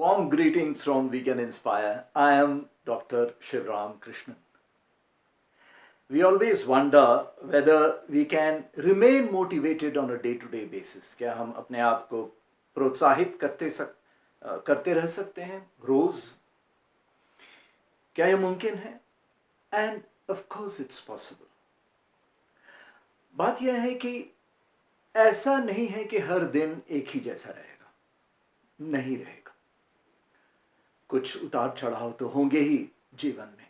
Warm greetings from We Can Inspire. I am Dr. Shivram Krishnan. We always wonder whether we can remain motivated on a day-to-day basis. क्या हम अपने आप को प्रोत्साहित करते रह सकते हैं रोज? क्या यह मुमकिन है? And of course it's possible. बात यह है कि ऐसा नहीं है कि हर दिन एक ही जैसा रहेगा, नहीं रहेगा। कुछ उतार चढ़ाव तो होंगे ही जीवन में,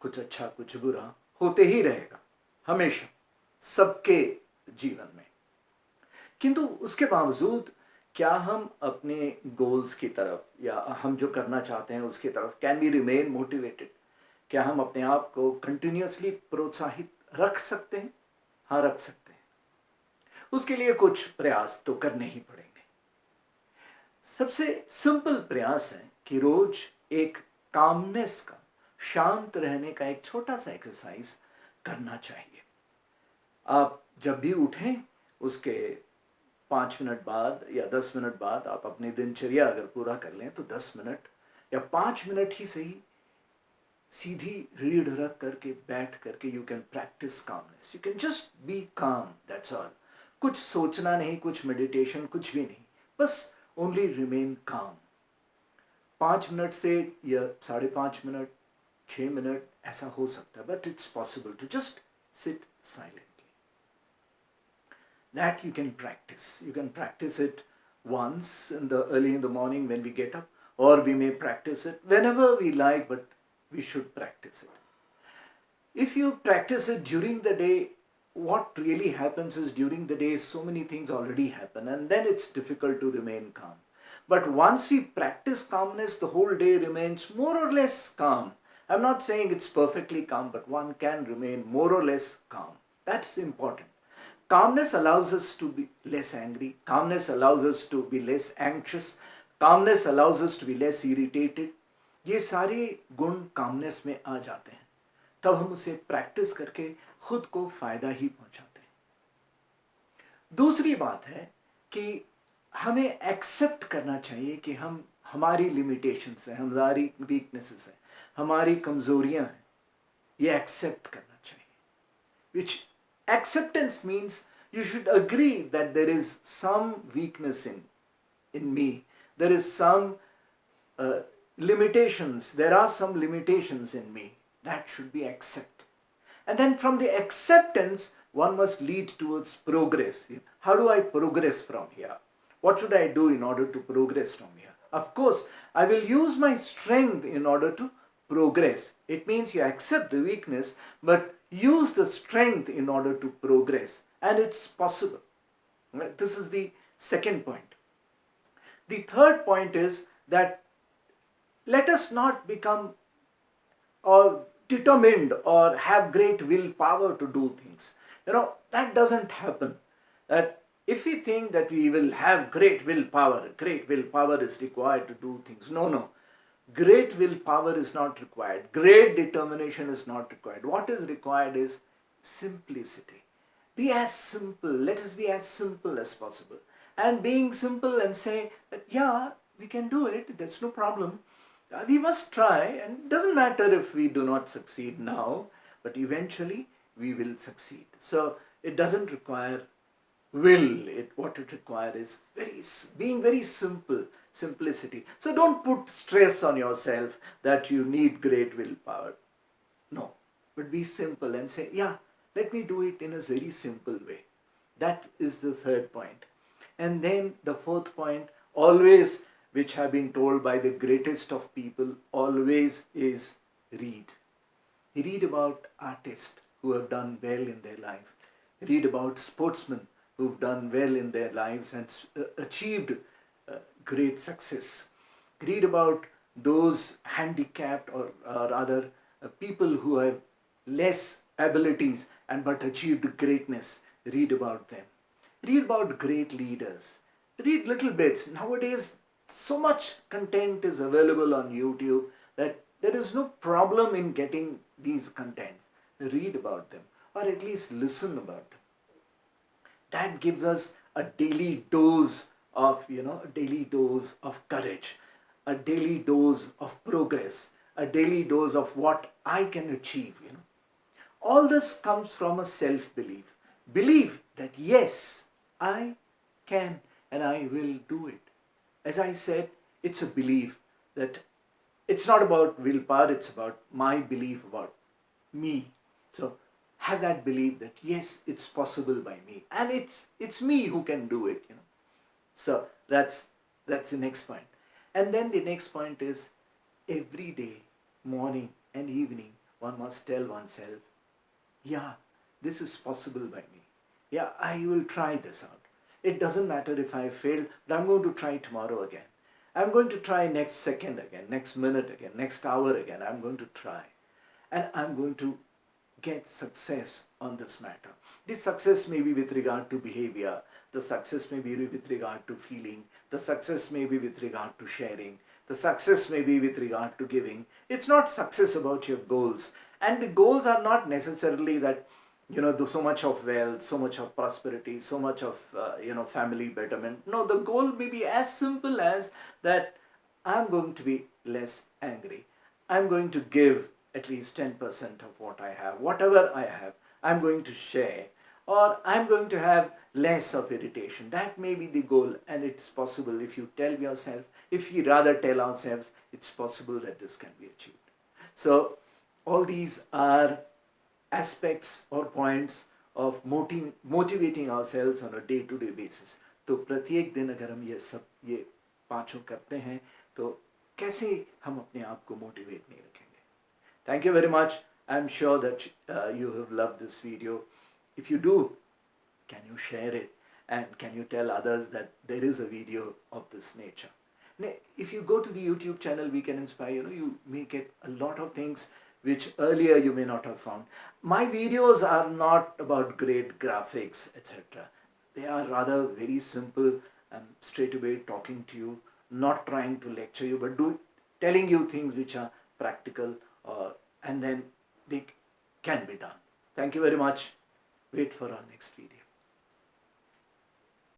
कुछ अच्छा कुछ बुरा होते ही रहेगा हमेशा सबके जीवन में। किंतु उसके बावजूद क्या हम अपने गोल्स की तरफ या हम जो करना चाहते हैं उसकी तरफ कैन वी रिमेन मोटिवेटेड? क्या हम अपने आप को कंटिन्यूअसली प्रोत्साहित रख सकते हैं? हाँ, रख सकते हैं। उसके लिए कुछ प्रयास तो करने ही पड़ेंगे। सबसे सिंपल प्रयास है कि रोज एक कामनेस का, शांत रहने का एक छोटा सा एक्सरसाइज करना चाहिए। आप जब भी उठें उसके 5 मिनट बाद या 10 मिनट बाद आप अपनी दिनचर्या अगर पूरा कर लें तो 10 मिनट या 5 मिनट ही सही सीधी रीढ़ रख करके बैठ करके you can practice calmness. You can just be काम, दैट्स ऑल। कुछ सोचना नहीं, कुछ मेडिटेशन, कुछ भी नहीं, बस ओनली रिमेन काम। 5 मिनट से या 5.5 मिनट, 6 मिनट ऐसा हो सकता है, but it's possible to just sit silently. That you can practice. You can practice it once early in the morning when we get up, or we may practice it whenever we like, but we should practice it. If you practice it during the day, what really happens is during the day so many things already happen and then it's difficult to remain calm. But once we practice calmness, the whole day remains more or less calm. I'm not saying it's perfectly calm, but one can remain more or less calm. That's important. Calmness allows us to be less angry. Calmness allows us to be less anxious. Calmness allows us to be less irritated. ये सारे गुण calmness में आ जाते हैं, तब हम उसे practice करके खुद को फायदा ही पहुंचाते हैं। दूसरी बात है कि हमें एक्सेप्ट करना चाहिए कि हमारी लिमिटेशंस हैं, हमारी वीकनेसेस हैं, हमारी कमजोरियां हैं। ये एक्सेप्ट करना चाहिए। Which acceptance means you should agree that there is some weakness in me. There is some limitations. There are some limitations in me. That should be accepted. And then from the acceptance, one must lead towards progress. How do I progress from here? What should I do in order to progress from here? Of course, I will use my strength in order to progress. It means you accept the weakness, but use the strength in order to progress. And it's possible. Right? This is the second point. The third point is that let us not become or determined or have great willpower to do things. That doesn't happen. That if we think that we will have great willpower is required to do things. No. Great willpower is not required. Great determination is not required. What is required is simplicity. Be as simple. Let us be as simple as possible. And being simple and say that, yeah, we can do it. There's no problem. We must try, and it doesn't matter if we do not succeed now, but eventually we will succeed. So it doesn't require will. What it requires is being very simple, simplicity. So don't put stress on yourself that you need great willpower. No, but be simple and say, yeah, let me do it in a very simple way. That is the third point. And then the fourth point, always, which have been told by the greatest of people, always is read. Read about artists who have done well in their life. Read about sportsmen who've done well in their lives and achieved great success. Read about those handicapped or rather people who have less abilities but achieved greatness. Read about them. Read about great leaders. Read little bits. Nowadays, so much content is available on YouTube that there is no problem in getting these contents. Read about them or at least listen about them. That gives us a daily dose of, courage. a daily dose of progress, a daily dose of what I can achieve, All this comes from a self-belief. Believe that yes, I can and I will do it. As I said, it's a belief that it's not about willpower, it's about my belief about me. So have that belief that yes, it's possible by me. And it's me who can do it, So that's the next point. And then the next point is every day, morning and evening, one must tell oneself, yeah, this is possible by me. Yeah, I will try this out. It doesn't matter if I fail, but I'm going to try tomorrow again. I'm going to try next second again, next minute again, next hour again. I'm going to try. And I'm going to get success on this matter. This success may be with regard to behavior. The success may be with regard to feeling. The success may be with regard to sharing. The success may be with regard to giving. It's not success about your goals. And the goals are not necessarily that, so much of wealth, so much of prosperity, so much of, family betterment. No, the goal may be as simple as that I'm going to be less angry. I'm going to give at least 10% of what I have. Whatever I have, I'm going to share. Or I'm going to have less of irritation. That may be the goal, and it's possible if you tell yourself, if we rather tell ourselves, it's possible that this can be achieved. So all these are aspects or points of motivating ourselves on a day-to-day basis. तो प्रत्येक दिन अगर हम ये पांचों करते हैं तो कैसे हम अपने आप को मोटिवेट नहीं रखेंगे. Thank you very much. I'm sure that you have loved this video. If you do, can you share it and can you tell others that there is a video of this nature? If you go to the YouTube channel vcaninspire, you may get a lot of things which earlier you may not have found. My videos are not about great graphics, etc. They are rather very simple and straight away talking to you, not trying to lecture you, but telling you things which are practical and then they can be done. Thank you very much. Wait for our next video.